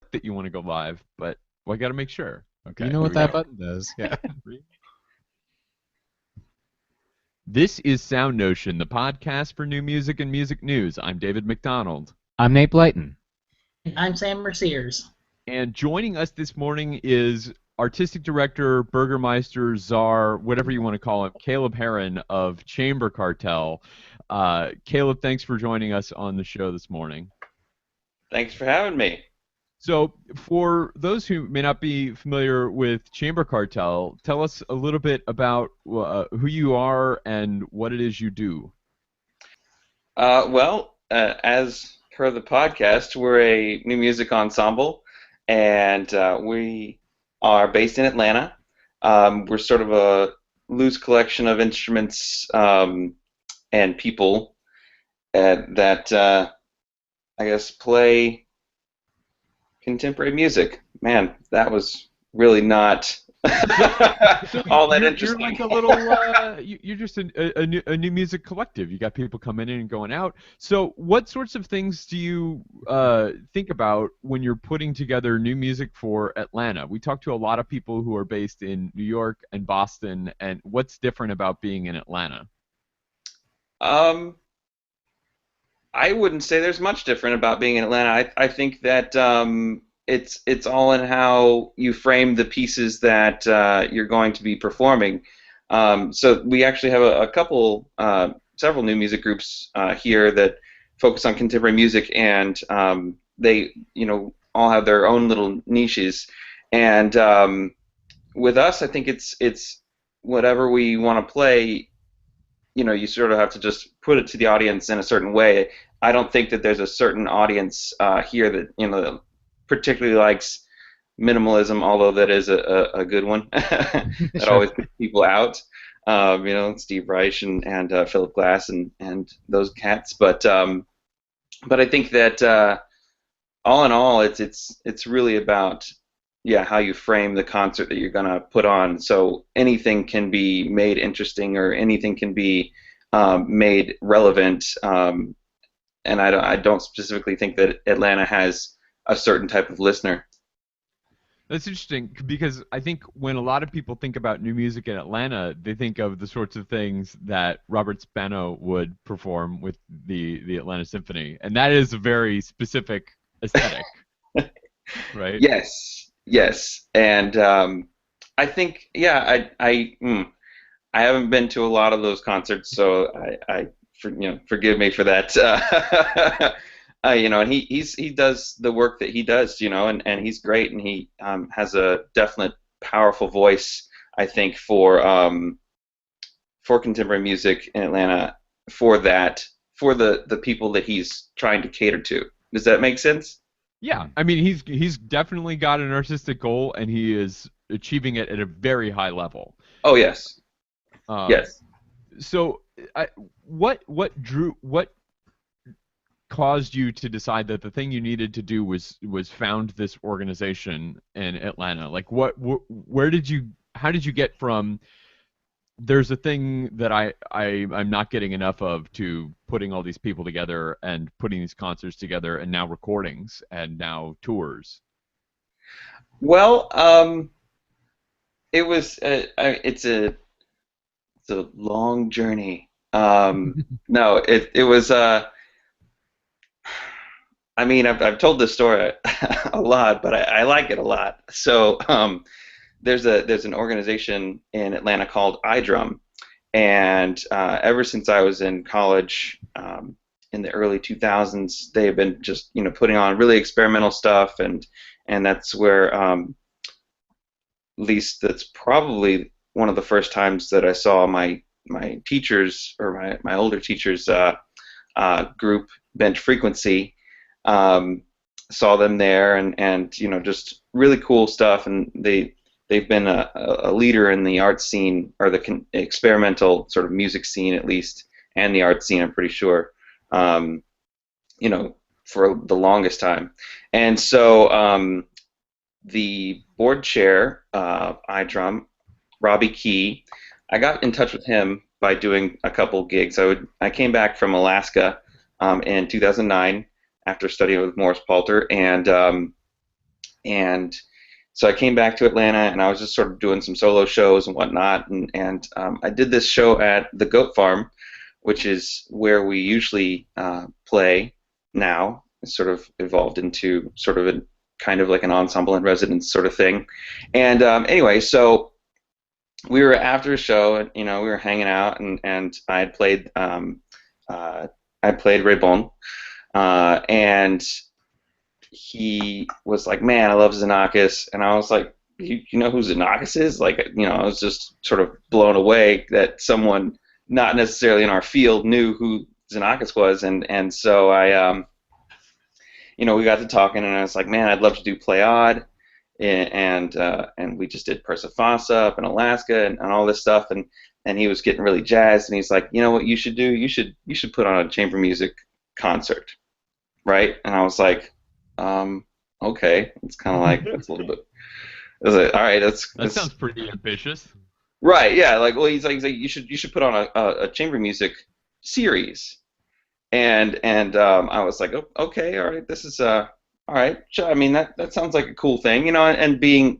click that you want to go live, but I got to make sure. Okay, You know here what we that go. button does? Yeah. This is SoundNotion, the podcast for new music and music news. I'm David McDonald. I'm Nate Blyton. I'm Sam Merciers. And joining us this morning is Artistic Director, Burgermeister, Czar, whatever you want to call him, Caleb Heron of Chamber Cartel. Caleb, thanks for joining us on the show this morning. Thanks for having me. So, for those who may not be familiar with Chamber Cartel, tell us a little bit about who you are and what it is you do. As per the podcast, we're a new music ensemble, and we are based in Atlanta. We're sort of a loose collection of instruments and people that I guess play contemporary music. Man, that was really not all that interesting. You're like a little, you're just a new music collective. You got people coming in and going out. So what sorts of things do you think about when you're putting together new music for Atlanta? We talk to a lot of people who are based in New York and Boston, and what's different about being in Atlanta? I wouldn't say there's much different about being in Atlanta. I think that it's all in how you frame the pieces that you're going to be performing. So we actually have a couple, several new music groups here that focus on contemporary music, and they, all have their own little niches. And with us, I think it's whatever we want to play. You sort of have to just put it to the audience in a certain way. I don't think that there's a certain audience here that particularly likes minimalism, although that is a good one that Sure. always puts people out. Steve Reich and Philip Glass and those cats. But I think that all in all, it's really about how you frame the concert that you're gonna put on. So anything can be made interesting, or anything can be made relevant. And I don't specifically think that Atlanta has a certain type of listener. That's interesting, because I think when a lot of people think about new music in Atlanta, they think of the sorts of things that Robert Spano would perform with the Atlanta Symphony, and that is a very specific aesthetic, right? Yes, and I think I haven't been to a lot of those concerts, so forgive me for that. And he does the work that he does, and he's great, and he has a definite powerful voice, I think, for contemporary music in Atlanta, for the people that he's trying to cater to. Does that make sense? Yeah, I mean, he's definitely got an artistic goal, and he is achieving it at a very high level. Oh yes. Yes. So, what caused you to decide that the thing you needed to do was found this organization in Atlanta? Like, how did you get from there's a thing that I'm not getting enough of, to putting all these people together and putting these concerts together, and now recordings and now tours? Well, it was it's a long journey. No, it was. I mean, I've told this story a lot, but I like it a lot. So there's an organization in Atlanta called iDrum, and ever since I was in college in the early 2000s, they have been just putting on really experimental stuff, and that's where at least that's probably one of the first times that I saw my teachers, or my older teachers group, Bench Frequency. Saw them there, and just really cool stuff, and they've been a leader in the art scene, or the experimental sort of music scene at least, and the art scene, I'm pretty sure, for the longest time. And so the board chair of iDrum, Robbie Key, I got in touch with him by doing a couple gigs. I came back from Alaska in 2009 after studying with Morris Palter, and And so I came back to Atlanta, and I was just sort of doing some solo shows and whatnot. And I did this show at the Goat Farm, which is where we usually play now. It's sort of evolved into sort of a kind of like an ensemble in residence sort of thing. And anyway, so we were after a show, and we were hanging out, and I played Ray and he was like, "Man, I love Xenakis," and I was like, "You know who Xenakis is?" Like, I was just sort of blown away that someone not necessarily in our field knew who Xenakis was, and so we got to talking, and I was like, "Man, I'd love to do Play Odd," and we just did Persifasa up in Alaska and all this stuff, and he was getting really jazzed, and he's like, "You know what you should do? You should put on a chamber music concert, right?" And I was like, okay. It's kind of like that's a little bit. I was like, all right, That sounds pretty ambitious. right. Yeah, like, well, he's like, you should put on a chamber music series, and I was like, oh, okay, all right, this is all right. Sure, I mean, that sounds like a cool thing, and being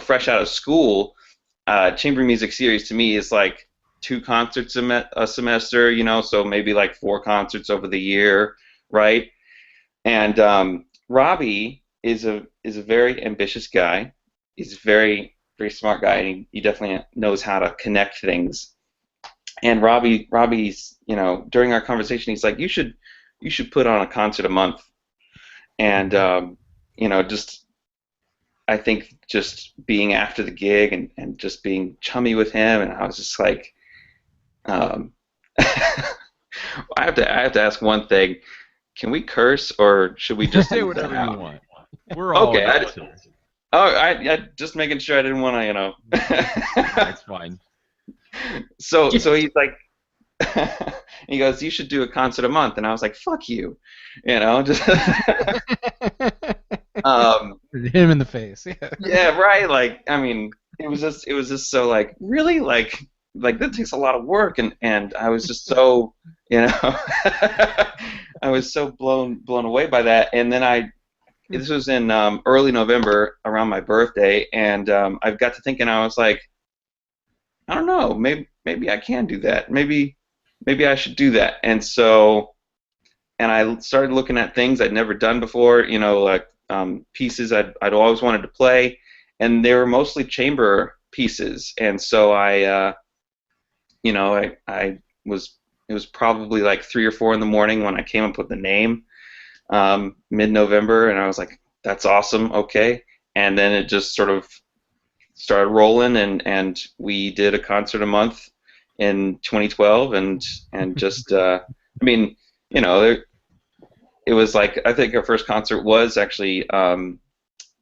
fresh out of school, chamber music series to me is like 2 concerts a semester, so maybe like 4 concerts over the year, right? And Robbie is a very ambitious guy. He's a very very smart guy, and he definitely knows how to connect things. And Robbie's during our conversation, he's like, you should put on a concert a month. And just I think just being after the gig and just being chummy with him, and I was just like, I have to ask one thing. Can we curse, or should we just Say leave whatever that you out? want. We're all Okay, adults here. I just making sure I didn't want to. That's fine. So he's like, he goes, you should do a concert a month, and I was like, fuck you, just Hit him in the face. Yeah. yeah, right. Like, I mean, it was just so like, really, like that takes a lot of work, and I was just so, I was so blown away by that, and then this was in early November around my birthday, and I got to thinking, I was like, I don't know, maybe I can do that, maybe I should do that, and I started looking at things I'd never done before, like pieces I'd always wanted to play, and they were mostly chamber pieces, and so I was it was probably like 3 or 4 in the morning when I came up with the name, mid-November, and I was like, that's awesome, okay, and then it just sort of started rolling, and we did a concert a month in 2012, and just I mean, it was like, I think our first concert was actually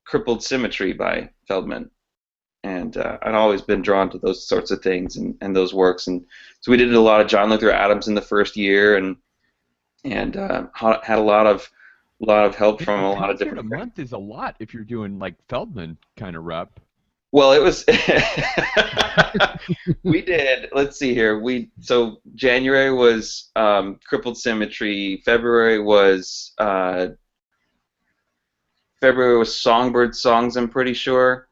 Crippled Symmetry by Feldman, and I'd always been drawn to those sorts of things and those works, and so we did a lot of John Luther Adams in the first year, and had a lot of help from a lot of Concert different. a month is a lot if you're doing like Feldman kind of rep. Well, it was. We did. Let's see here. So January was Crippled Symmetry. February was Songbird Songs, I'm pretty sure,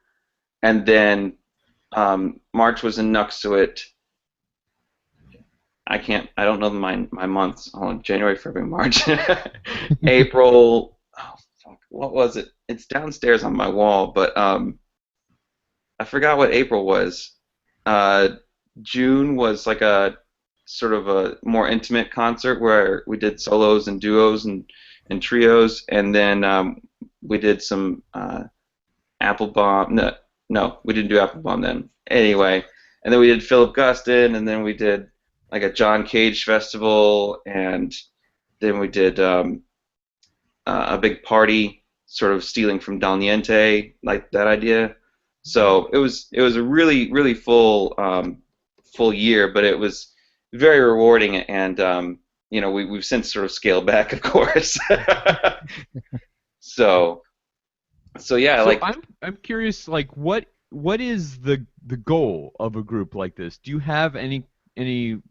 and then March was in Nuxuit. I don't know my months. Hold on, January, February, March, April. Oh fuck, what was it? It's downstairs on my wall, but I forgot what April was. June was like a sort of a more intimate concert where we did solos and duos and trios, and then we did some Applebaum. No, we didn't do Applebaum then. Anyway, and then we did Philip Guston, and then we did like a John Cage festival, and then we did a big party, sort of stealing from Dal Niente, like that idea. So it was a really really full year, but it was very rewarding, and we've since sort of scaled back, of course. So yeah, So like I'm curious, like what is the goal of a group like this? Do you have any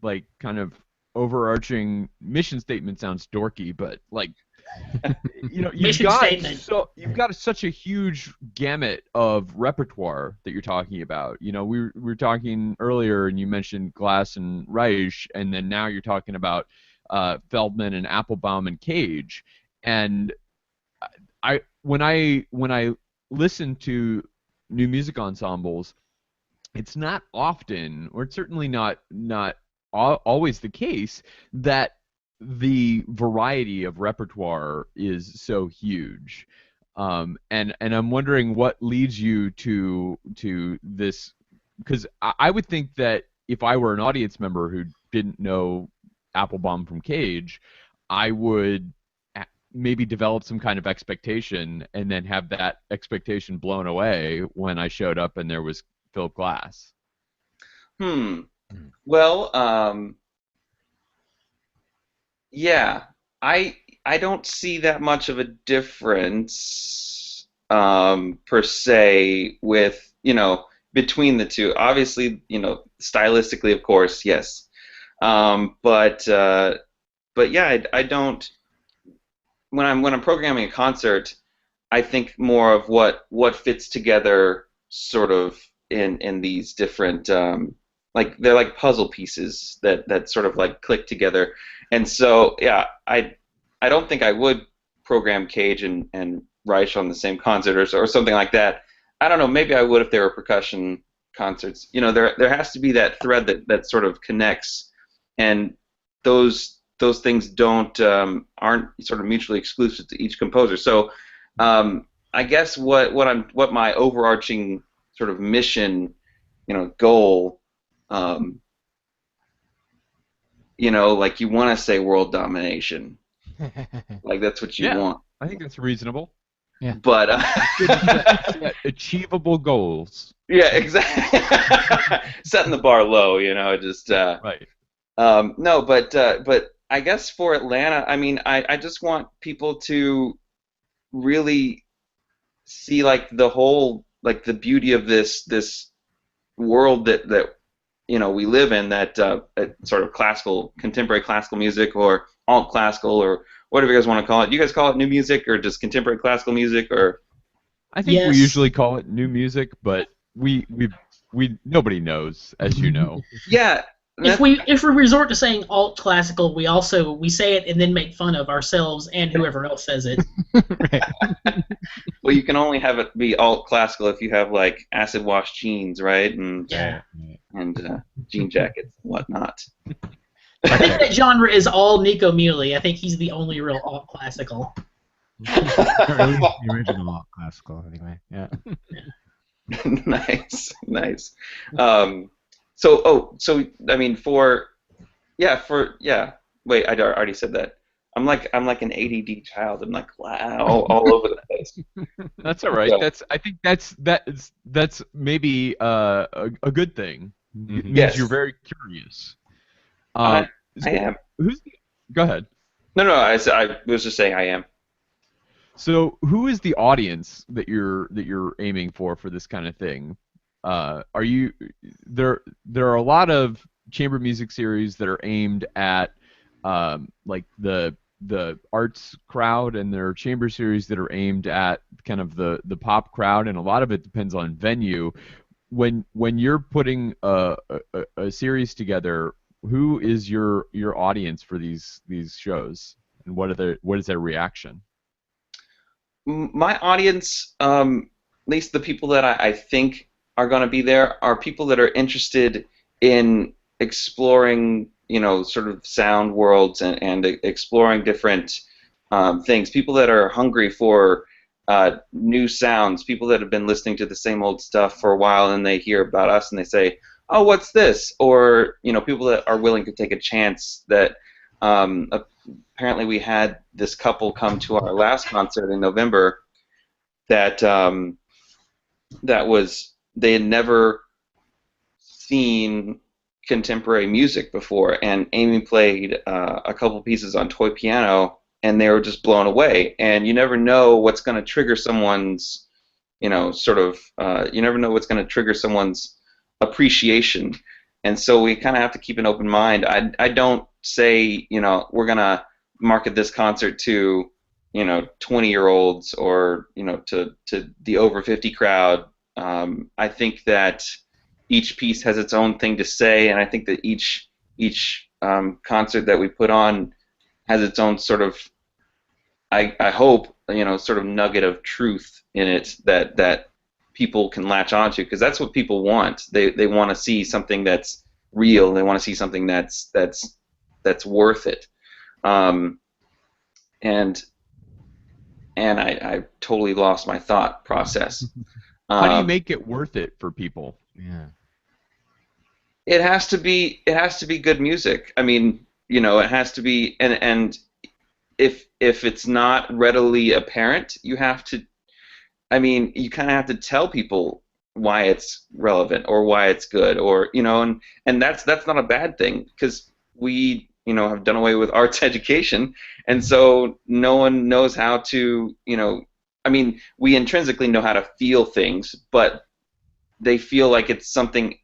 like kind of overarching mission statement? Sounds dorky, but like you know, Mission statement. you've got such a huge gamut of repertoire that you're talking about. You know, we were talking earlier, and you mentioned Glass and Reich, and then now you're talking about Feldman and Applebaum and Cage. And when I listen to new music ensembles, it's not often, or it's certainly not always the case, that the variety of repertoire is so huge. And I'm wondering what leads you to this, because I would think that if I were an audience member who didn't know Applebaum from Cage, I would maybe develop some kind of expectation and then have that expectation blown away when I showed up and there was Philip Glass. Well, yeah, I don't see that much of a difference per se with, between the two. Obviously, stylistically, of course, yes. But yeah, I don't. When I'm programming a concert, I think more of what fits together, sort of in these different like they're like puzzle pieces that sort of like click together. And so yeah, I don't think I would program Cage and Reich on the same concert or something like that. I don't know. Maybe I would if there were percussion concerts. There has to be that thread that sort of connects, and those things aren't sort of mutually exclusive to each composer. So I guess what my overarching sort of mission, goal, like you want to say world domination, like that's what you want. I think that's reasonable. Yeah. But achievable goals. Yeah, exactly. Setting the bar low, just right. No, but I guess for Atlanta, I mean, I just want people to really see like the whole, like the beauty of this world that we live in, that sort of contemporary classical music, or alt classical, or whatever you guys want to call it. You guys call it new music, or just contemporary classical music, or? I think we usually call it new music, but we nobody knows, as you know. Yeah. If we resort to saying alt classical, we say it and then make fun of ourselves and whoever else says it. Right. Well, you can only have it be alt classical if you have like acid wash jeans, right? And jean jackets and whatnot. I think that genre is all Nico Muhly. I think he's the only real alt classical. Or at least the original alt classical, anyway. Yeah. Nice. So I mean, wait, I already said that. I'm like an ADD child. I'm like all over the place. That's all right. So, I think that's maybe a good thing. It means yes. You're very curious. I am. Go ahead. No. I was just saying I am. So, who is the audience that you're aiming for this kind of thing? Are you there? There are a lot of chamber music series that are aimed at like the arts crowd, and there are chamber series that are aimed at kind of the pop crowd, and a lot of it depends on venue. When you're putting a series together, who is your audience for these shows, and what is their reaction? My audience, at least the people that I think are going to be there, are people that are interested in exploring, sort of sound worlds and exploring different things. People that are hungry for new sounds. People that have been listening to the same old stuff for a while, and they hear about us and they say, "Oh, what's this?" Or people that are willing to take a chance. That apparently we had this couple come to our last concert in November. That they had never seen contemporary music before, and Amy played a couple pieces on toy piano, and they were just blown away. And you never know what's going to trigger someone's, you never know what's going to trigger someone's appreciation. And so we kind of have to keep an open mind. I don't say, we're going to market this concert to 20-year-olds or to the over 50 crowd. I think that each piece has its own thing to say, and I think that each concert that we put on has its own sort of, I hope, sort of nugget of truth in it that people can latch onto, because that's what people want. They want to see something that's real. They want to see something that's worth it. Um, and I totally lost my thought process. How do you make it worth it for people? Yeah. It has to be good music. I mean, it has to be, and if it's not readily apparent, you have to. I mean, you kind of have to tell people why it's relevant or why it's good, or and that's not a bad thing, because we have done away with arts education, and so no one knows how to. I mean, we intrinsically know how to feel things, but they feel like it's something,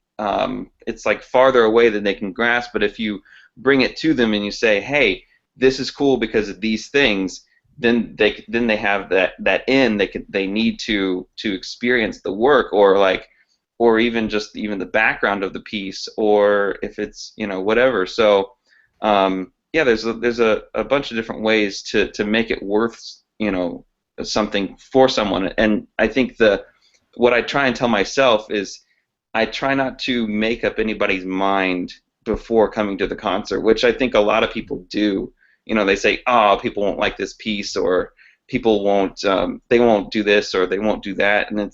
it's like farther away than they can grasp. But if you bring it to them and you say, hey, this is cool because of these things, then they have that in, they need to experience the work, or even just even the background of the piece, or if it's whatever. So yeah, there's a bunch of different ways to make it worth something for someone. And I think what I try and tell myself is I try not to make up anybody's mind before coming to the concert, which I think a lot of people do. They say, "Oh, people won't like this piece," or "People won't, they won't do this, or they won't do that," and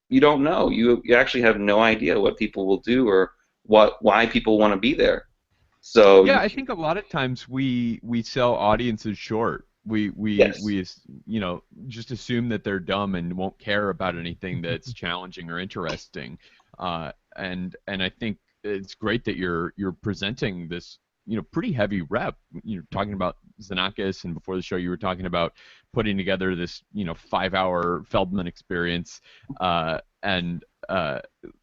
you don't know. You actually have no idea what people will do, or why people want to be there. So Yeah, I think a lot of times we sell audiences short. yes. We just assume that they're dumb and won't care about anything that's challenging or interesting. And I think it's great that you're presenting this pretty heavy rep. You're talking about Xenakis, and before the show you were talking about putting together this 5-hour Feldman experience, and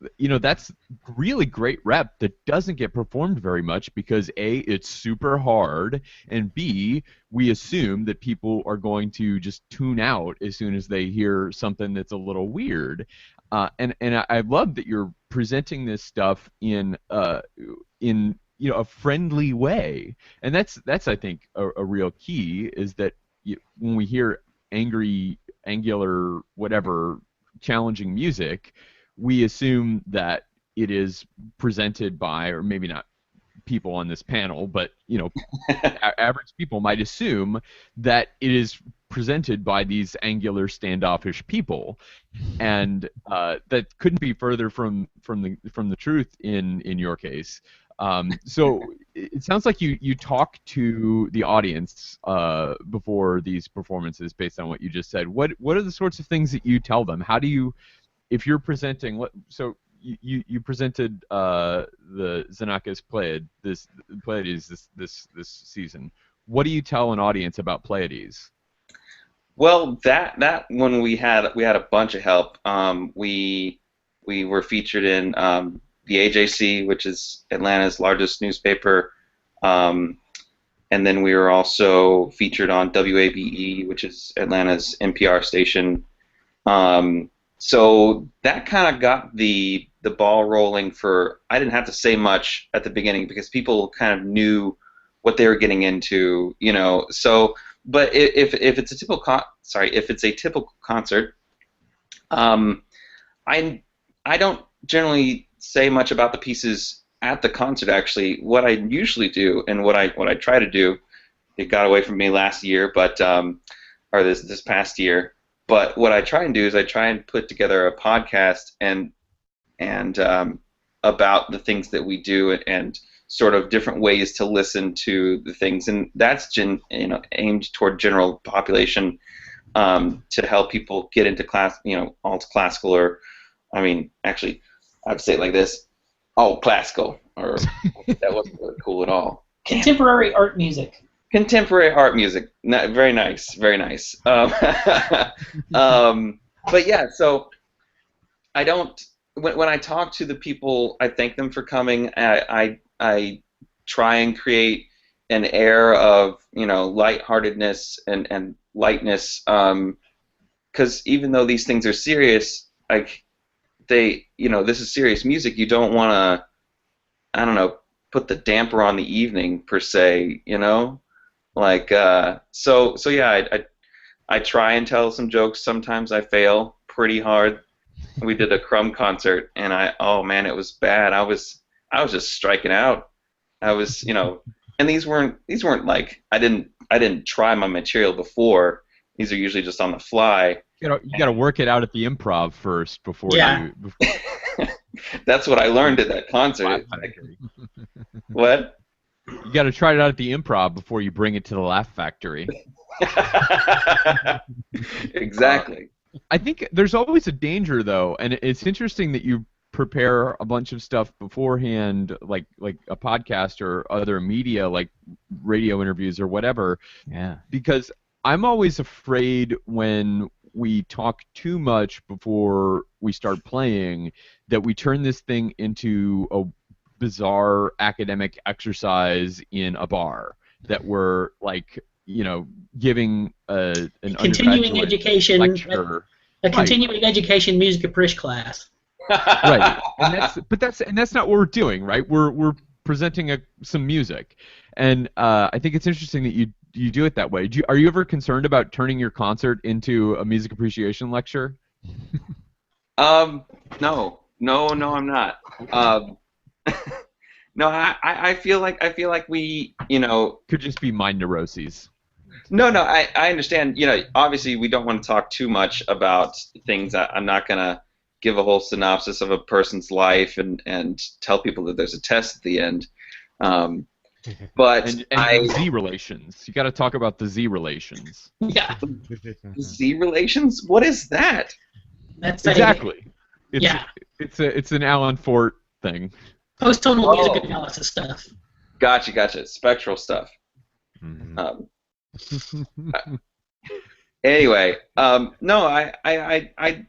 that's really great rep that doesn't get performed very much because A, it's super hard, and B, we assume that people are going to just tune out as soon as they hear something that's a little weird. And I love that you're presenting this stuff in a friendly way, and that's I think a real key, is that when we hear angry, angular, whatever, challenging music, we assume that it is presented by, or maybe not people on this panel, but average people might assume that it is presented by these angular, standoffish people, and that couldn't be further from the truth in your case. So it sounds like you talk to the audience before these performances based on what you just said. What are the sorts of things that you tell them? How do you, if you're presenting, so you presented the Xenakis Pleiades this season. What do you tell an audience about Pleiades? Well, that one we had a bunch of help. We were featured in the AJC, which is Atlanta's largest newspaper, and then we were also featured on WABE, which is Atlanta's NPR station. So that kind of got the ball rolling. I didn't have to say much at the beginning because people kind of knew what they were getting into, So, but if it's a typical concert, I don't generally say much about the pieces at the concert. Actually, what I usually do, and what I try to do, it got away from me last year, but or this past year. But what I try and do is I try and put together a podcast and about the things that we do, and sort of different ways to listen to the things, and that's aimed toward general population, to help people get into alt classical, or I mean, actually, I would say it like this: alt classical, or that wasn't really cool at all. Contemporary art music. Contemporary art music. Very nice, very nice. But yeah, so I don't. When I talk to the people, I thank them for coming. I try and create an air of lightheartedness, and lightness, because even though these things are serious, like this is serious music. You don't want to, I don't know, put the damper on the evening per se, like so yeah, I try and tell some jokes. Sometimes I fail pretty hard. We did a Crumb concert, and oh man, it was bad. I was just striking out. I was, and these weren't like I didn't try my material before. These are usually just on the fly. You got to work it out at the improv first before Yeah. you. That's what I learned at that concert. What? You got to try it out at the improv before you bring it to the Laugh Factory. Exactly. I think there's always a danger, though, and it's interesting that you prepare a bunch of stuff beforehand, like a podcast or other media, like radio interviews or whatever. Yeah. Because I'm always afraid when we talk too much before we start playing that we turn this thing into a bizarre academic exercise in a bar, that we're like, giving an continuing undergraduate education lecture. a continuing education music appreciation class. Right, and that's not what we're doing, right? We're presenting some music, and I think it's interesting that you do it that way. Are you ever concerned about turning your concert into a music appreciation lecture? No, I'm not. No, I feel like we, Could just be mind neuroses. No, I understand. Obviously we don't want to talk too much about things. I'm not gonna give a whole synopsis of a person's life and tell people that there's a test at the end. But and Z relations. You got to talk about the Z relations. Yeah. Z relations? What is that? That's exactly. Yeah. It's an Alan Fort thing. Post-tonal music analysis stuff. Gotcha. Spectral stuff. Mm-hmm. Anyway, no, I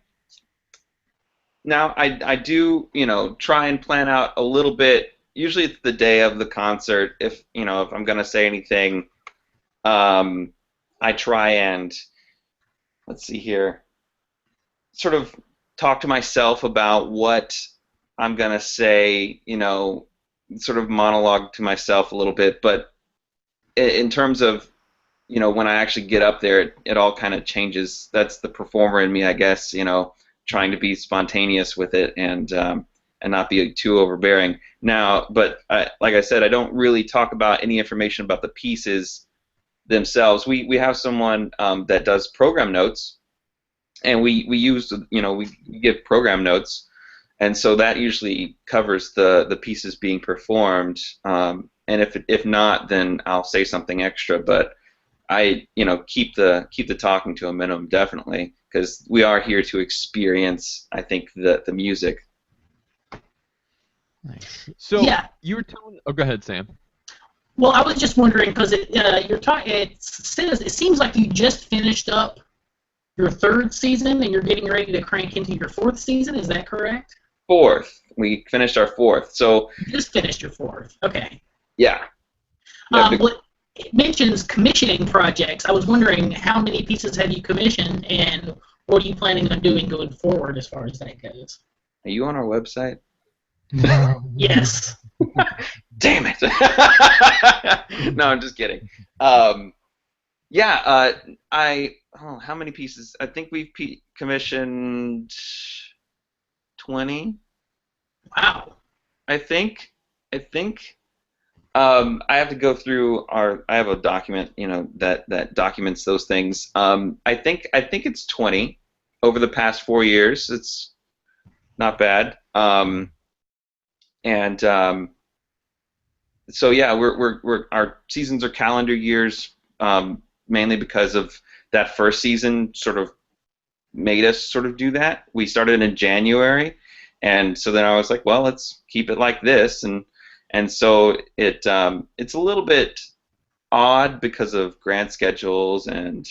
do, try and plan out a little bit. Usually it's the day of the concert. If I'm gonna say anything, I try and, let's see here, sort of talk to myself about what I'm gonna say. Sort of monologue to myself a little bit. But in terms of, when I actually get up there, it all kind of changes. That's the performer in me, I guess. Trying to be spontaneous with it and not be too overbearing. Now, but like I said, I don't really talk about any information about the pieces themselves. We have someone that does program notes, and we use, we give program notes, and so that usually covers the pieces being performed. And if not, then I'll say something extra. But I keep the talking to a minimum, definitely, because we are here to experience, I think, the music. Nice. So Yeah. you were telling. Oh, go ahead, Sam. Well, I was just wondering because you're talking. It seems like you just finished up your third season and you're getting ready to crank into your fourth season. Is that correct? Fourth. We finished our fourth. So You just finished your fourth. Okay. yeah. But it mentions commissioning projects. I was wondering how many pieces have you commissioned and what are you planning on doing going forward as far as that goes? Are you on our website? Yes. Damn it! No, I'm just kidding. Yeah, how many pieces? I think we've commissioned 20. Wow. I think. I have to go through I have a document, that documents those things. I think it's 20 over the past 4 years. It's not bad. So yeah, we're our seasons are calendar years, mainly because of that first season sort of made us sort of do that. We started in January, and so then I was like, well, let's keep it like this, and so it's a little bit odd because of grant schedules and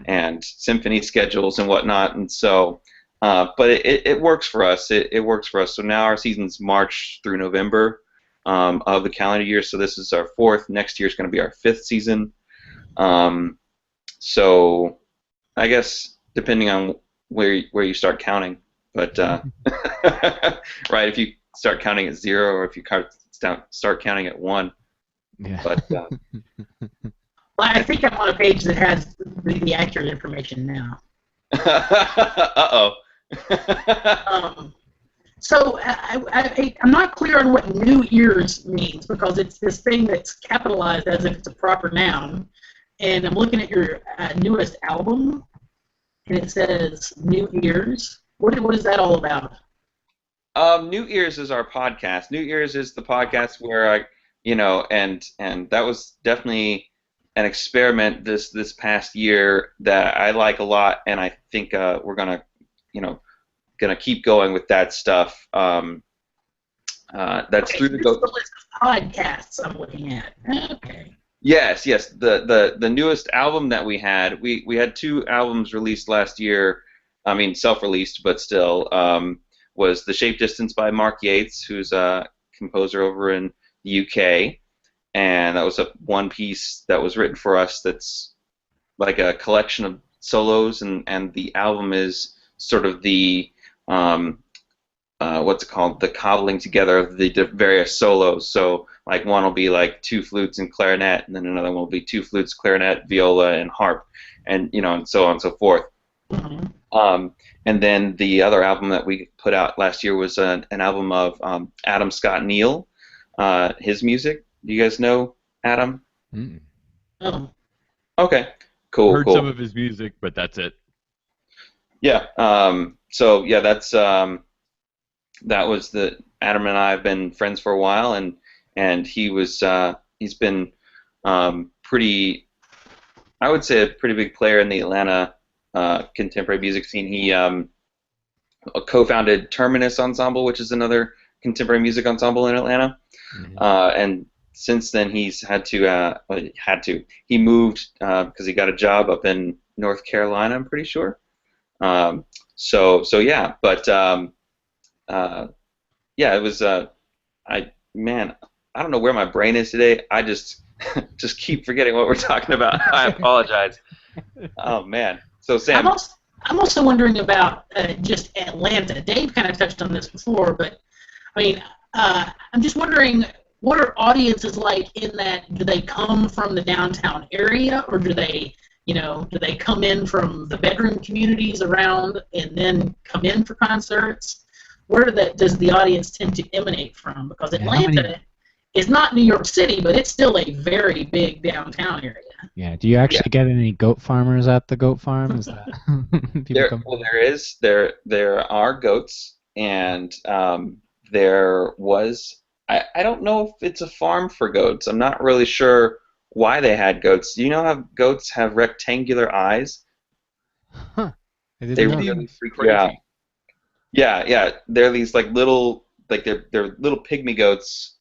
and symphony schedules and whatnot, and so but it works for us. It works for us. So now our season's March through November of the calendar year. So this is our fourth. Next year is going to be our fifth season. So I guess depending on where you start counting, but right, if you start counting at 0 or if you start counting at 1, Yeah. but Well, I think I'm on a page that has the accurate information now. uh-oh. So I'm not clear on what New Ears means because it's this thing that's capitalized as if it's a proper noun. And I'm looking at your newest album, and it says New Ears. What is that all about? New Ears is our podcast. New Ears is the podcast where and that was definitely an experiment this past year that I like a lot, and I think we're gonna keep going with that stuff. That's Okay, through so the this is the list of podcasts I'm looking at. Okay. Yes. The newest album that we had 2 albums released last year. I mean, self-released, but still. Was The Shape Distance by Mark Yates, who's a composer over in the UK, and that was a one piece that was written for us. That's like a collection of solos, and the album is sort of the what's it called? The cobbling together of the various solos. So, like, one will be like 2 flutes and clarinet, and then another one will be 2 flutes, clarinet, viola, and harp, and and so on and so forth. Mhm. And then the other album that we put out last year was an album of Adam Scott Neal, his music. Do you guys know Adam? Mm. Oh. Okay, cool. Heard some of his music, but that's it. Yeah. So yeah, that was the Adam and I have been friends for a while, and he's been pretty, I would say, a pretty big player in the Atlanta contemporary music scene. He co-founded Terminus Ensemble, which is another contemporary music ensemble in Atlanta, and since then he's he moved because he got a job up in North Carolina, I'm pretty sure. So yeah, but yeah, it was I don't know where my brain is today. I just keep forgetting what we're talking about. I apologize. Oh man. So Sam, I'm also wondering about just Atlanta. Dave kind of touched on this before, but I mean, I'm just wondering, what are audiences like in that? Do they come from the downtown area, or do they come in from the bedroom communities around and then come in for concerts? Where does the audience tend to emanate from? Because Atlanta is not New York City, but it's still a very big downtown area. Yeah. Do you actually get any goat farmers at the goat farm? Is that there are goats, and there was I don't know if it's a farm for goats. I'm not really sure why they had goats. Do you know how goats have rectangular eyes? Huh. I didn't They know. really freak you out. Yeah. They're these like little, like they're little pygmy goats,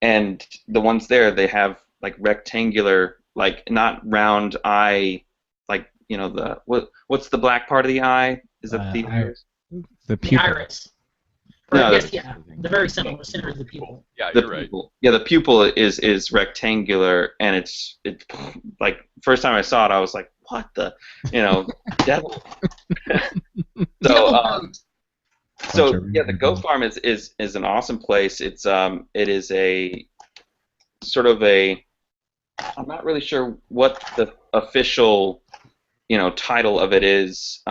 and the ones there, they have like rectangular, like not round eye, like what's the black part of the eye? Is that the iris? The The pupil. iris. Or No, I guess, yeah, the very center of the pupil. Yeah, The you're right. pupil. Yeah, the pupil is rectangular, and it's like first time I saw it, I was like, what the, devil. So yeah, the goat farm is an awesome place. It is a sort of I'm not really sure what the official title of it is.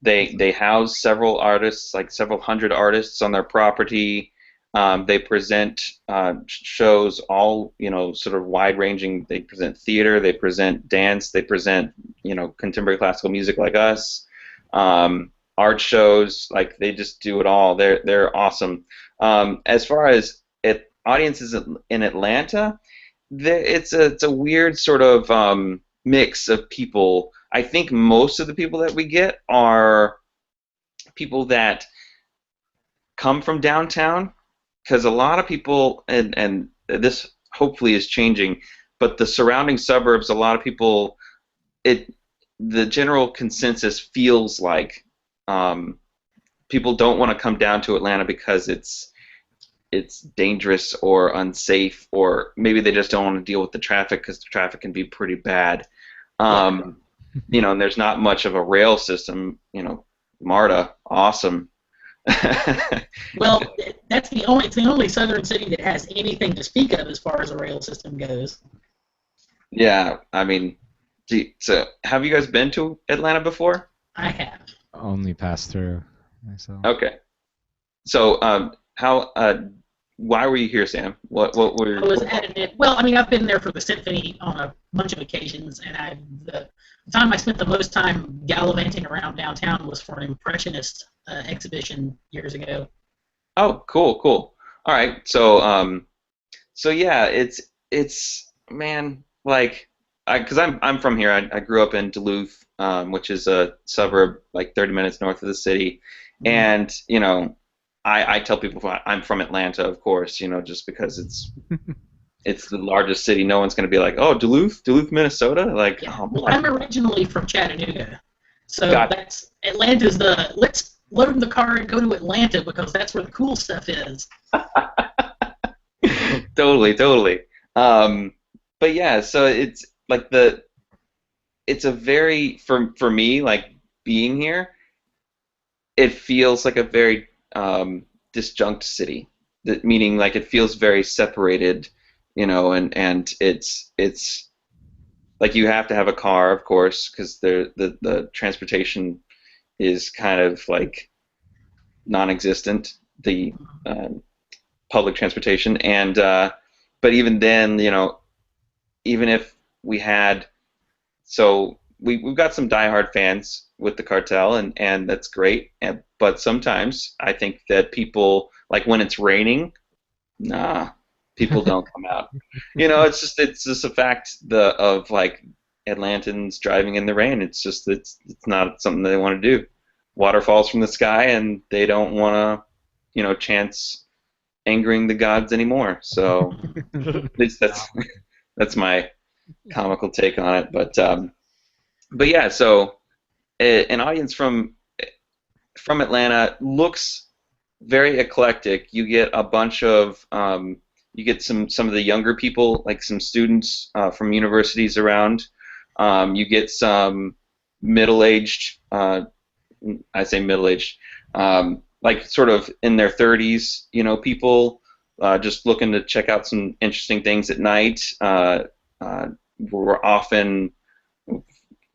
They house several artists, like several hundred artists on their property. They present shows, all sort of wide-ranging. They present theater, they present dance, they present contemporary classical music like us, art shows. Like they just do it all. They're awesome. As far as audiences in Atlanta, it's a weird sort of mix of people. I think most of the people that we get are people that come from downtown, because a lot of people, and this hopefully is changing, but the surrounding suburbs, a lot of people, the general consensus feels like people don't want to come down to Atlanta because it's dangerous or unsafe, or maybe they just don't want to deal with the traffic because the traffic can be pretty bad. Um, and there's not much of a rail system. MARTA, awesome. Well, it's the only southern city that has anything to speak of as far as a rail system goes. Yeah, I mean, so have you guys been to Atlanta before? I have. Only pass through myself. Okay. So, why were you here, Sam? What were? I was at it. Well, I mean, I've been there for the symphony on a bunch of occasions, and the time I spent the most time gallivanting around downtown was for an impressionist exhibition years ago. Oh, cool. All right. So yeah, it's man, like, because I'm from here. I grew up in Duluth, which is a suburb like 30 minutes north of the city, and I tell people I'm from Atlanta, of course, just because it's the largest city. No one's going to be like, oh, Duluth, Minnesota, like. Yeah. Oh, Well, I'm originally from Chattanooga, so Got Atlanta's let's load in the car and go to Atlanta because that's where the cool stuff is. Totally. But yeah, so it's like it's a very for me, like, being here, it feels like a very disjunct city. Meaning, like, it feels very separated, and it's like you have to have a car, of course, because the transportation is kind of like non-existent. The public transportation, and but even then, even if we had, so we've got some diehard fans with the cartel, and that's great. But sometimes I think that people, like, when it's raining, nah, people don't come out. It's just a fact of like Atlantans driving in the rain. It's not something they want to do. Water falls from the sky, and they don't want to, chance angering the gods anymore. So at least that's my comical take on it. But yeah, so an audience from Atlanta looks very eclectic. You get a bunch of you get some of the younger people, like some students from universities around. You get some middle-aged. I say middle-aged. Like sort of in their 30s, people just looking to check out some interesting things at night. We're often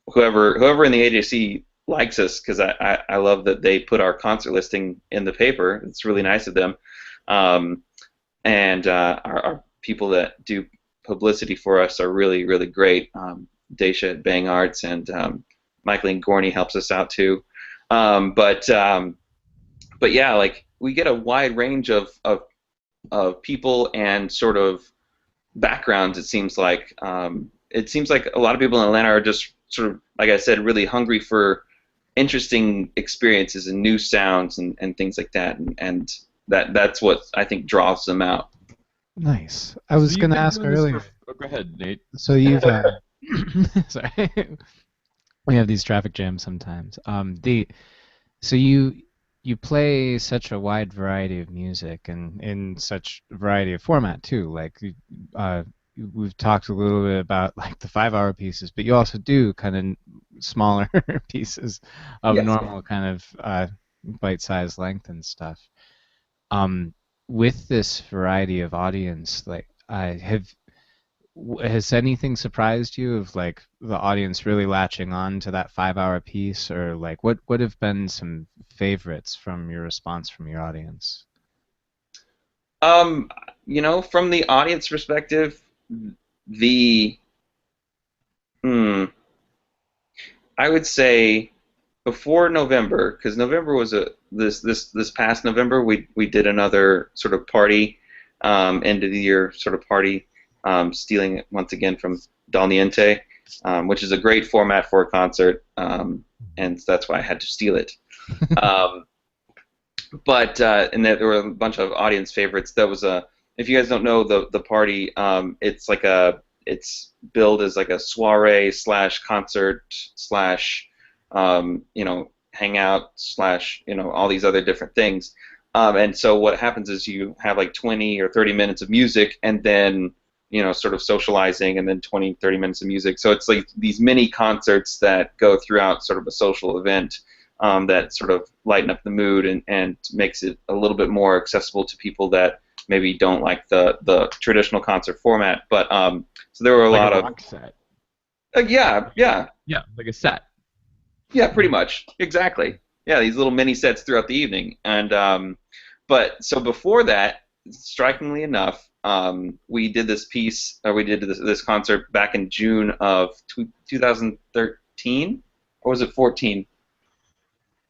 whoever in the AJC likes us, because I love that they put our concert listing in the paper. It's really nice of them. And our people that do publicity for us are really, really great. Daisha at Bang Arts, and Michaeline Gorney helps us out too. But yeah, like, we get a wide range of people and sort of backgrounds. It seems like a lot of people in Atlanta are just sort of, like I said, really hungry for interesting experiences and new sounds and things like that, and that's what I think draws them out. Nice. I was going to ask earlier. Go ahead, Nate. So you've sorry, we have these traffic jams sometimes. So you play such a wide variety of music and in such a variety of format too. Like, we've talked a little bit about like the 5-hour pieces, but you also do kind of smaller pieces of Yes. normal kind of bite-sized length and stuff. With this variety of audience, like, has anything surprised you of like the audience really latching on to that 5-hour piece, or like what would have been some favorites from your response from your audience? From the audience perspective, I would say before November, because November was this past November, we did another sort of party, end of the year sort of party, stealing it once again from Dal Niente, which is a great format for a concert, and that's why I had to steal it. And there were a bunch of audience favorites. That was if you guys don't know the party, it's billed as like a soiree / concert / hangout / all these other different things. And so what happens is you have like 20 or 30 minutes of music, and then sort of socializing, and then 20, 30 minutes of music. So it's like these mini concerts that go throughout sort of a social event that sort of lighten up the mood and makes it a little bit more accessible to people that maybe don't like the traditional concert format. But so there were a Like lot a of rock set. yeah, Yeah, like a set. yeah, pretty much. Exactly. Yeah, these little mini sets throughout the evening. And but so before that, strikingly enough, we did this piece, or we did this concert back in June of 2013, or was it 14?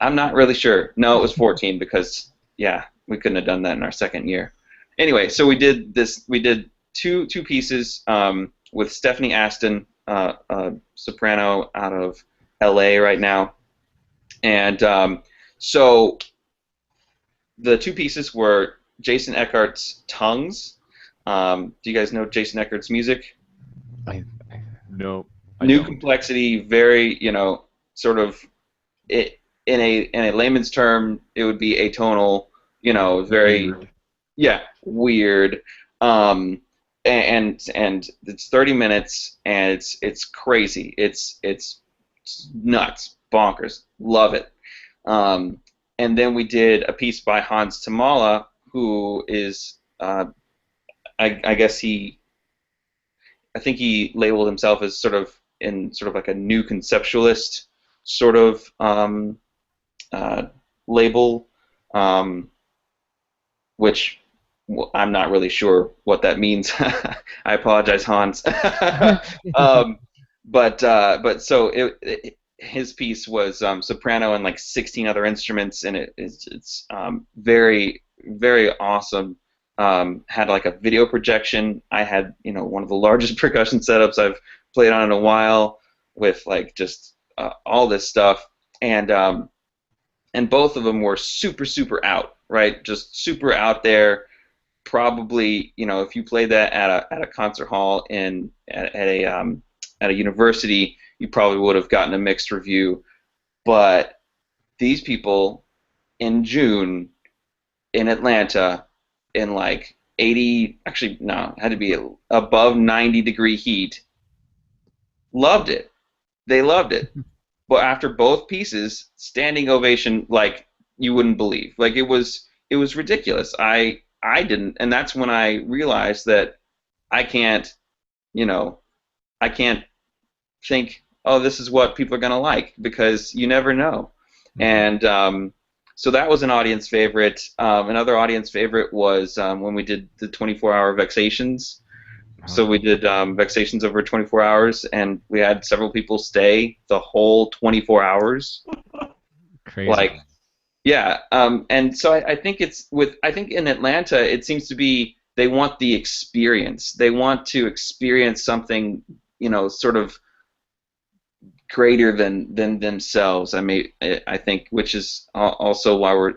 I'm not really sure. No, it was 14 because yeah, we couldn't have done that in our second year. Anyway, so we did this. We did two pieces with Stephanie Aston, a soprano out of LA right now. And so the two pieces were Jason Eckart's Tongues. Do you guys know Jason Eckart's music? No, I New don't. complexity, very, sort of it in a layman's term, it would be atonal, very Weird. yeah, weird. And it's 30 minutes and it's crazy. It's nuts, bonkers. Love it. And then we did a piece by Hans Tamala, who is, I guess I think he labeled himself as sort of like a new conceptualist sort of label, which I'm not really sure what that means. I apologize, Hans. But so his piece was soprano and like 16 other instruments, and it's very, very awesome. Had like a video projection. I had one of the largest percussion setups I've played on in a while, with like just all this stuff, and both of them were super, super out, right? Just super out there. Probably, if you played that at a concert hall at a university, you probably would have gotten a mixed review. But these people in June in Atlanta, in like 80, actually no, it had to be above 90-degree heat, loved it. They loved it. But after both pieces, standing ovation like you wouldn't believe. Like it was ridiculous. I didn't, and that's when I realized that I can't, I can't think, oh, this is what people are gonna like, because you never know. And so that was an audience favorite. Another audience favorite was when we did the 24-hour Vexations. So we did Vexations over 24 hours, and we had several people stay the whole 24 hours. Crazy. Like, yeah, and so I think I think in Atlanta it seems to be they want the experience. They want to experience something, sort of greater than themselves. I think, which is also why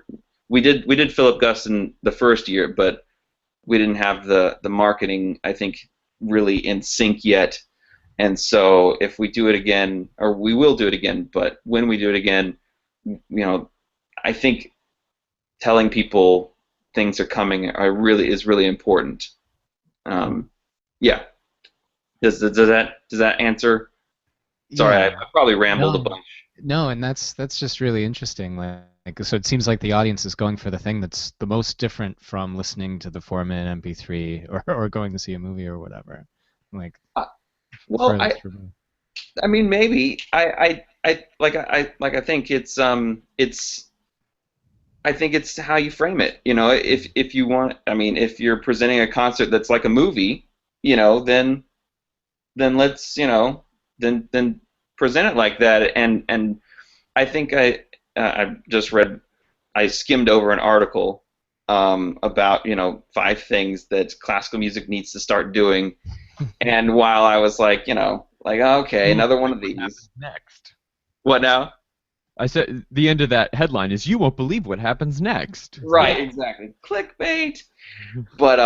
we did Philip Guston the first year, but we didn't have the marketing, I think, really in sync yet. And so if we do it again, or we will do it again, but when we do it again, I think telling people things are coming is really important. Yeah. Does that answer? Sorry, Yeah. I probably rambled a No. bunch. No, and that's just really interesting. Like, so it seems like the audience is going for the thing that's the most different from listening to the 4-minute MP3 or going to see a movie or whatever. Like, Well, furthest removed. I mean, maybe I think I think it's how you frame it. If you want, I mean, if you're presenting a concert that's like a movie, then let's, then present it like that. And I think I just read, I skimmed over an article about 5 things that classical music needs to start doing, and while I was like, okay, another one of these. Next. What now? I said the end of that headline is, "You won't believe what happens next." Right, exactly. Clickbait. But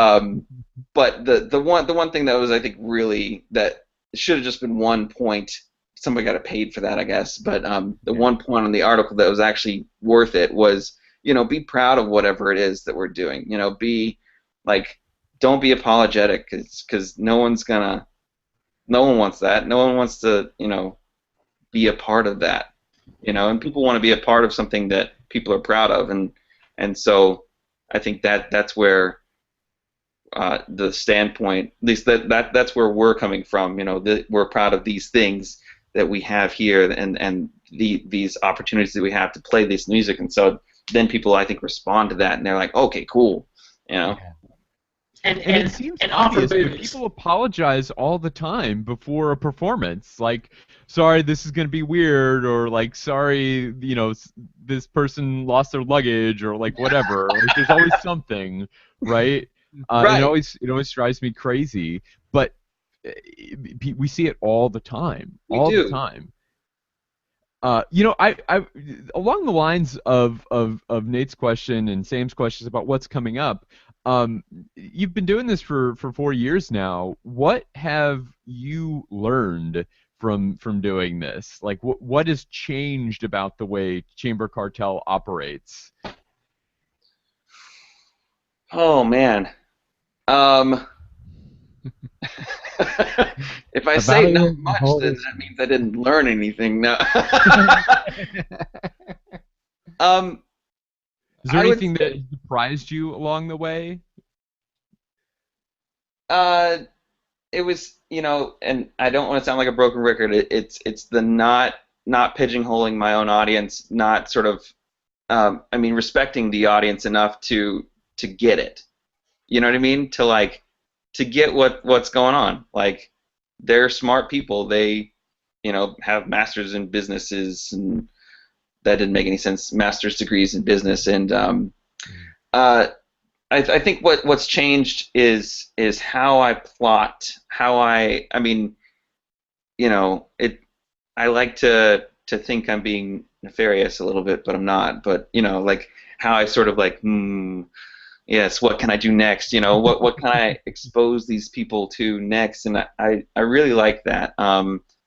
the one thing that was, I think, really, that should have just been one point. Somebody got paid for that, I guess. But the one point on the article that was actually worth it was, be proud of whatever it is that we're doing. Be like, don't be apologetic, because no one wants that. No one wants to, be a part of that, and people want to be a part of something that people are proud of, and so I think that's where the standpoint, at least that's where we're coming from. We're proud of these things that we have here, and these opportunities that we have to play this music, and so then people, I think, respond to that, and they're like, okay, cool, Yeah. And And it seems offer obvious, but booze. people apologize all the time before a performance. Like, sorry, this is going to be weird, or like, sorry, this person lost their luggage, or like whatever. Like, there's always something, right? And right? it always drives me crazy. But we see it all the time, We all the do. time. I along the lines of Nate's question and Sam's questions about what's coming up. You've been doing this for 4 years now. What have you learned from doing this? Like, what has changed about the way Chamber Cartel operates? Oh man. Um, if I say About not your much, whole then that means I didn't learn anything. No. Is there I would anything that say, surprised you along the way? uh, it was, and I don't want to sound like a broken record. It's the not pigeonholing my own audience, not sort of, I mean, respecting the audience enough to get it. You know what I mean? To get what's going on. Like, they're smart people. They, have masters in businesses, and that didn't make any sense. Master's degrees in business, and uh, I think what's changed is how I plot, how I mean, it. I like to think I'm being nefarious a little bit, but I'm not. But like how I sort of like, yes, what can I do next? What can I expose these people to next? And I really like that.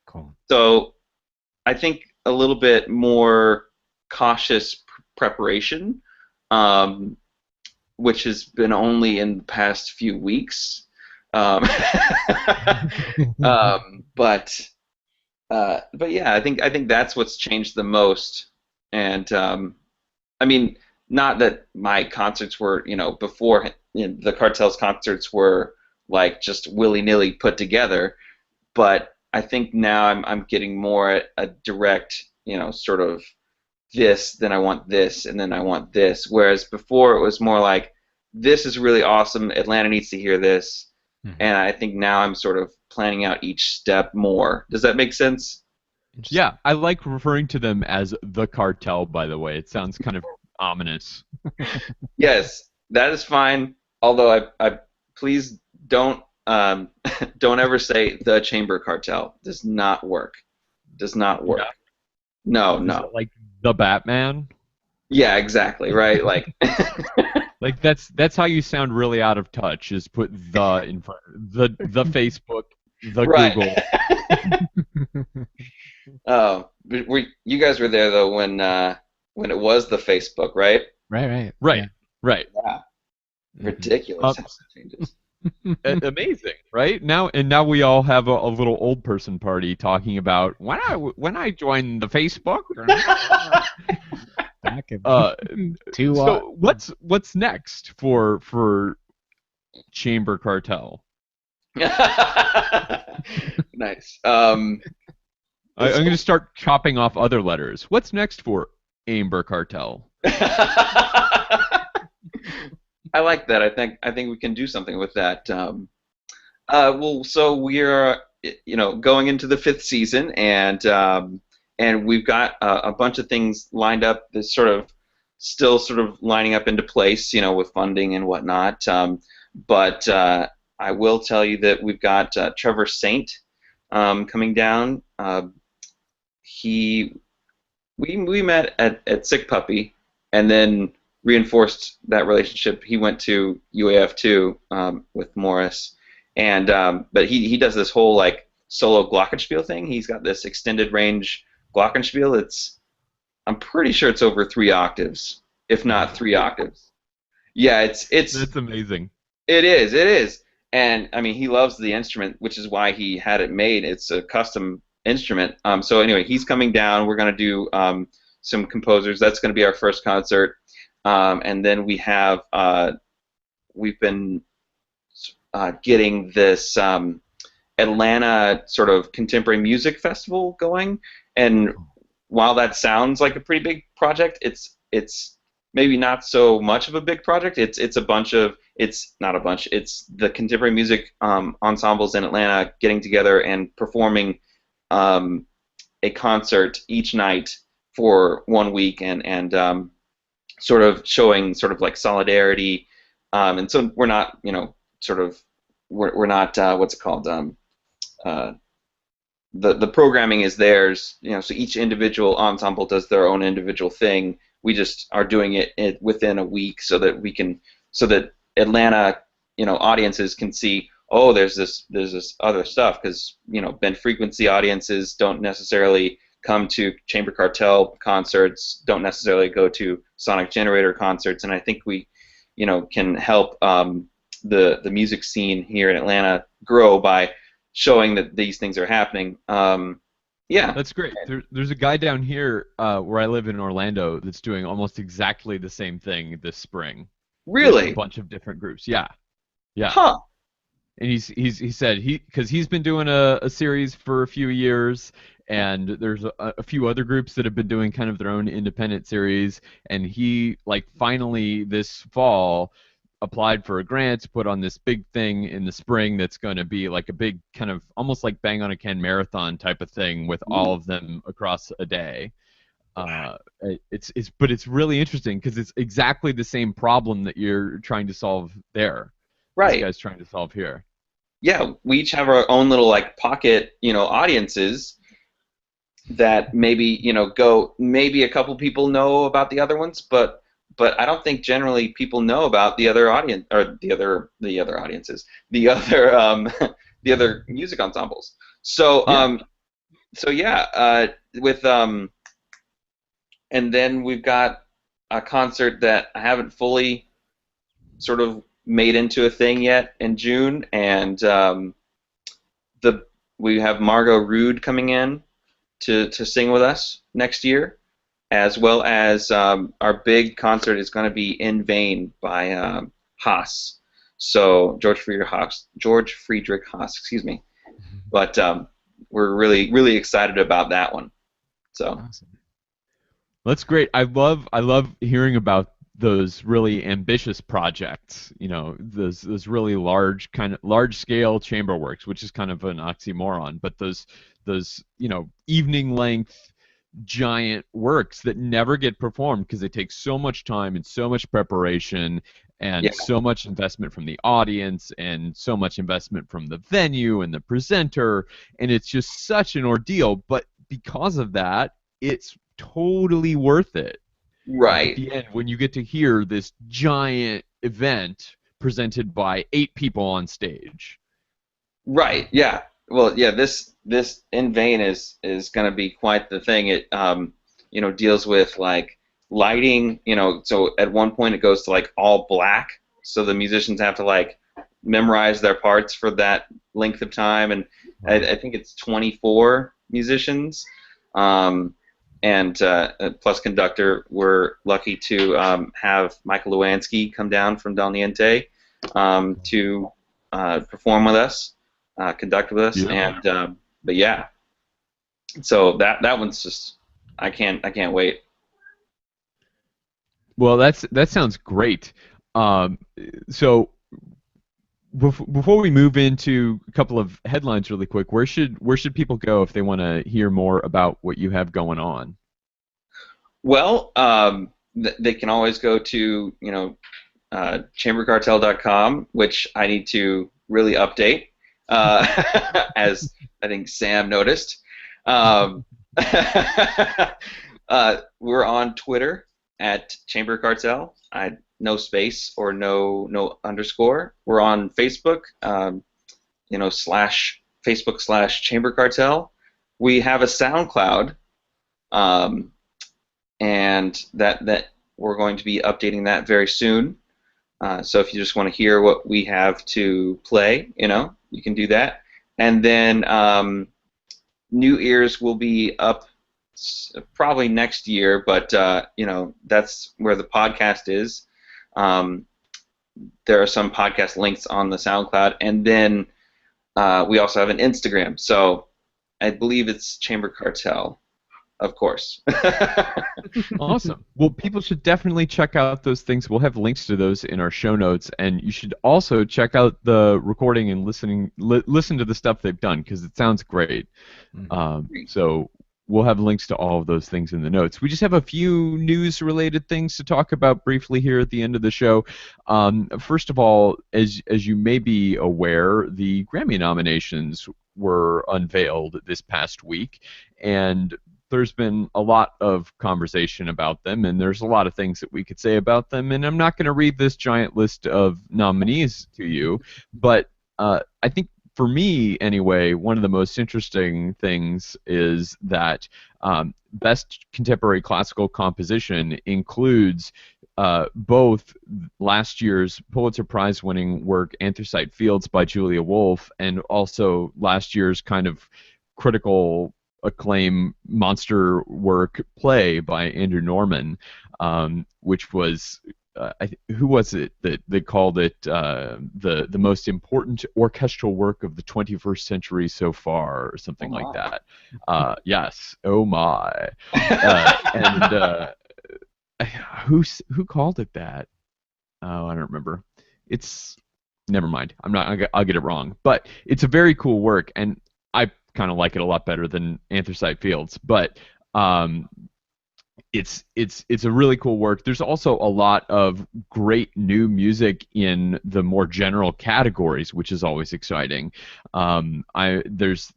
Cool. So I think a little bit more cautious preparation, um, which has been only in the past few weeks. Um, but yeah, I think that's what's changed the most. And I mean, not that my concerts were, before, the Cartel's concerts were like just willy-nilly put together, but I think now I'm getting more at a direct, sort of this, then I want this, and then I want this. Whereas before it was more like, this is really awesome, Atlanta needs to hear this, Mhm. and I think now I'm sort of planning out each step more. Does that make sense? Interesting. Yeah, I like referring to them as the cartel, by the way. It sounds kind of ominous. Yes, that is fine. Although I please don't don't ever say the Chamber Cartel. Does not work. Does not Yeah. work. No, Is no. it like the Batman? Yeah, exactly. Right. Like, Like that's how you sound really out of touch, is put the in front, the Facebook, the right. Google. Oh, but you guys were there though when it was the Facebook, right? Right, right. Right, Yeah. right. Yeah. Mhm. Ridiculous how that changes. Amazing, right? Now we all have a little old person party talking about when I joined the Facebook. Back in Uh, two so what's next for Chamber Cartel? Nice. I'm So going to start chopping off other letters. What's next for Amber Cartel? I like that. I think we can do something with that. Well, so we're going into the fifth season, and we've got a bunch of things lined up that's sort of still sort of lining up into place, with funding and whatnot. But I will tell you that we've got Trevor Saint coming down. He we met at Sick Puppy, and then reinforced that relationship. He went to UAF too, with Morris, and but he does this whole like solo glockenspiel thing. He's got this extended range glockenspiel. I'm pretty sure it's over 3 octaves, if not 3 octaves. Yeah, it's That's amazing. It is, it is. And I mean, he loves the instrument, which is why he had it made. It's a custom instrument. So anyway, he's coming down. We're going to do some composers. That's going to be our first concert. And then we've been getting this Atlanta sort of contemporary music festival going. And while that sounds like a pretty big project, it's maybe not so much of a big project. It's a bunch of it's not a bunch. It's the contemporary music ensembles in Atlanta getting together and performing a concert each night for 1 week and sort of showing sort of like solidarity. And so we're not sort of we're not what's it called the programming is theirs, so each individual ensemble does their own individual thing. We just are doing it within a week so that Atlanta, audiences can see, oh, there's this other stuff, because bend frequency audiences don't necessarily come to Chamber Cartel concerts, don't necessarily go to Sonic Generator concerts, and I think we, can help the music scene here in Atlanta grow by showing that these things are happening. Yeah. That's great. There's a guy down here where I live in Orlando that's doing almost exactly the same thing this spring. With a Really? bunch of different groups. Yeah. Yeah. Huh. And he said because he's been doing a series for a few years, and there's a few other groups that have been doing kind of their own independent series, and he finally this fall applied for a grant to put on this big thing in the spring that's going to be like a big kind of almost like Bang on a Can marathon type of thing with all of them across a day. But it's really interesting because it's exactly the same problem that you're trying to solve there. This Right. guy's trying to solve here. Yeah, we each have our own little pocket, audiences that maybe, maybe a couple people know about the other ones, but I don't think generally people know about the other audience or the other audiences, the other the other music ensembles. So Yeah. with and then we've got a concert that I haven't fully sort of made into a thing yet in June, and we have Margot Rude coming in to sing with us next year, as well as our big concert is going to be In Vain by Haas. So George Friedrich Haas, excuse me. But we're really, really excited about that one. So Awesome. That's great. I love hearing about those really ambitious projects, those really large scale chamber works, which is kind of an oxymoron, but those evening length giant works that never get performed because they take so much time and so much preparation and yeah, so much investment from the audience and so much investment from the venue and the presenter, and it's just such an ordeal, but because of that, it's totally worth it. At right, the end, when you get to hear this giant event presented by 8 people on stage. right, yeah. Well, yeah, this In Vain is going to be quite the thing. It deals with lighting. So at one point it goes to all black, so the musicians have to memorize their parts for that length of time, and I think it's 24 musicians. And plus conductor. We're lucky to have Michael Lewansky come down from Del Niente to perform with us, conduct with us, Yeah. and but yeah, so that one's just I can't wait. Well, that sounds great. Um, so before we move into a couple of headlines really quick, where should people go if they want to hear more about what you have going on? Well, they can always go to chambercartel.com, which I need to really update, as I think Sam noticed. Um, we're on Twitter at Chamber Cartel. No space or no underscore. We're on Facebook, /Facebook/Chamber Cartel. We have a SoundCloud, and that we're going to be updating that very soon. So if you just want to hear what we have to play, you can do that. And then New Ears will be up probably next year, but that's where the podcast is. There are some podcast links on the SoundCloud, and then we also have an Instagram. So I believe it's Chamber Cartel, of course. Awesome. Well, people should definitely check out those things. We'll have links to those in our show notes, and you should also check out the recording and listen to the stuff they've done because it sounds great. So we'll have links to all of those things in the notes. We just have a few news-related things to talk about briefly here at the end of the show. First of all, as you may be aware, the Grammy nominations were unveiled this past week, and there's been a lot of conversation about them, and there's a lot of things that we could say about them, and I'm not going to read this giant list of nominees to you, but I think for me, anyway, one of the most interesting things is that Best Contemporary Classical Composition includes both last year's Pulitzer Prize-winning work Anthracite Fields by Julia Wolfe and also last year's kind of critical acclaim monster work Play by Andrew Norman, which was who was it that they called it the most important orchestral work of the 21st century so far, or something like that. Yes, oh my. And who called it that? Oh, I don't remember. It's never mind. I'll get it wrong. But it's a very cool work, and I kind of like it a lot better than Anthracite Fields. But it's a really cool work. There's also a lot of great new music in the more general categories, which is always exciting. There's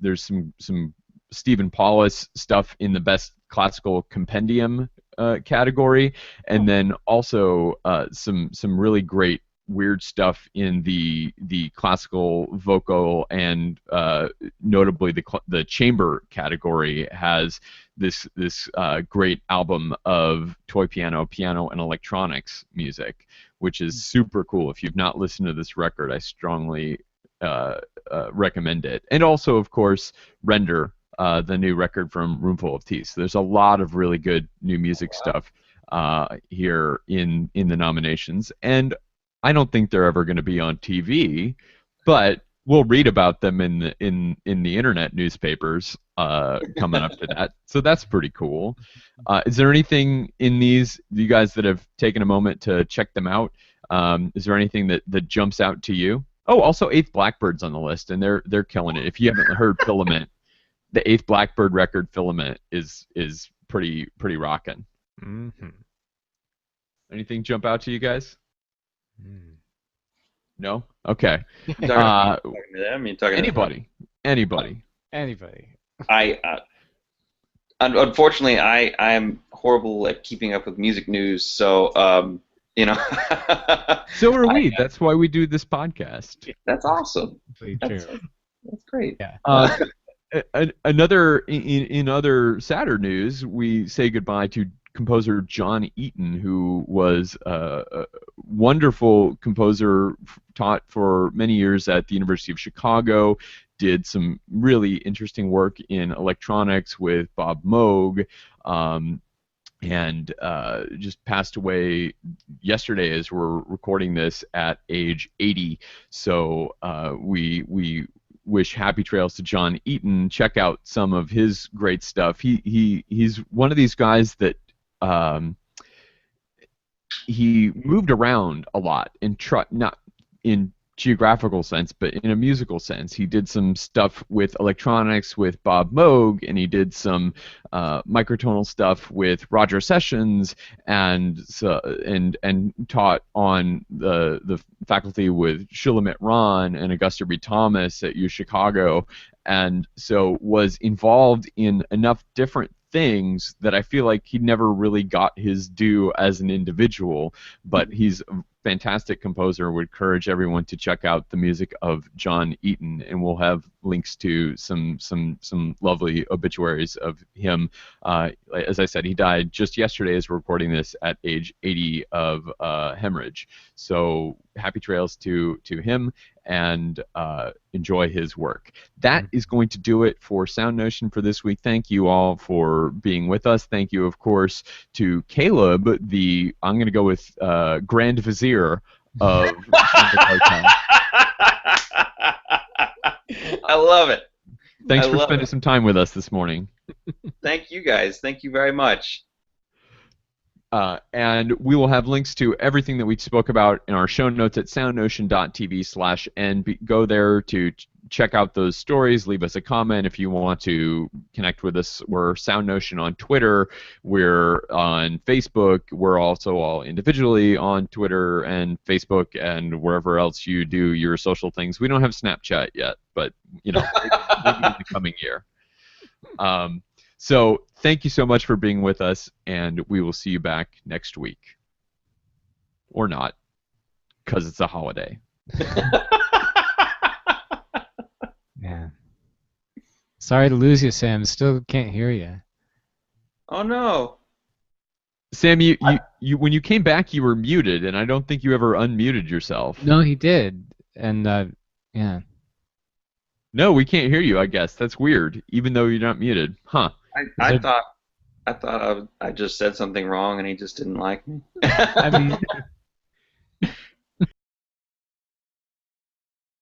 some Stephen Paulus stuff in the Best Classical Compendium category, and then also some really great weird stuff in the classical vocal and notably the chamber category has this great album of toy piano, and electronics music, which is super cool. If you've not listened to this record, I strongly recommend it. And also, of course, Render, the new record from Roomful of Teeth. So there's a lot of really good new music stuff here in the nominations, and I don't think they're ever going to be on TV, but we'll read about them in the internet newspapers coming up to that. So that's pretty cool. Is there anything in these, you guys that have taken a moment to check them out? Is there anything that jumps out to you? Oh, also Eighth Blackbird's on the list, and they're killing it. If you haven't heard Filament, the Eighth Blackbird record Filament is pretty rocking. Mm-hmm. Anything jump out to you guys? No? Okay. Talking to them? You talking Anybody. Anybody. Unfortunately, I'm horrible at keeping up with music news, so So are we. That's why we do this podcast. That's awesome. That's great. Yeah. Another in other sadder news, we say goodbye to composer John Eaton, who was a wonderful composer, taught for many years at the University of Chicago, did some really interesting work in electronics with Bob Moog, and just passed away yesterday as we're recording this at age 80. So we wish happy trails to John Eaton. Check out some of his great stuff. He's one of these guys that he moved around a lot, not in geographical sense, but in a musical sense. He did some stuff with electronics with Bob Moog, and he did some microtonal stuff with Roger Sessions, and taught on the faculty with Shulamit Ron and Augusta B. Thomas at U Chicago, and so was involved in enough different things that I feel like he never really got his due as an individual, but he's a fantastic composer. Would encourage everyone to check out the music of John Eaton, and we'll have links to some lovely obituaries of him. As I said, he died just yesterday as we're recording this at age 80 of hemorrhage. So happy trails to him, and enjoy his work. That is going to do it for SoundNotion for this week. Thank you all for being with us. Thank you, of course, to Caleb, I'm going to go with Grand Vizier of I love it. Thanks for spending some time with us this morning. Thank you guys. Thank you very much. And we will have links to everything that we spoke about in our show notes at soundnotion.tv/n. Go there to check out those stories. Leave us a comment if you want to connect with us. We're SoundNotion on Twitter. We're on Facebook. We're also all individually on Twitter and Facebook and wherever else you do your social things. We don't have Snapchat yet, but maybe in the coming year. So thank you so much for being with us, and we will see you back next week. Or not, because it's a holiday. Yeah. Sorry to lose you, Sam. Still can't hear you. Oh, no. Sam, you when you came back, you were muted, and I don't think you ever unmuted yourself. No, he did. And, yeah. No, we can't hear you, I guess. That's weird, even though you're not muted. Huh. I thought I just said something wrong and he just didn't like me. I mean,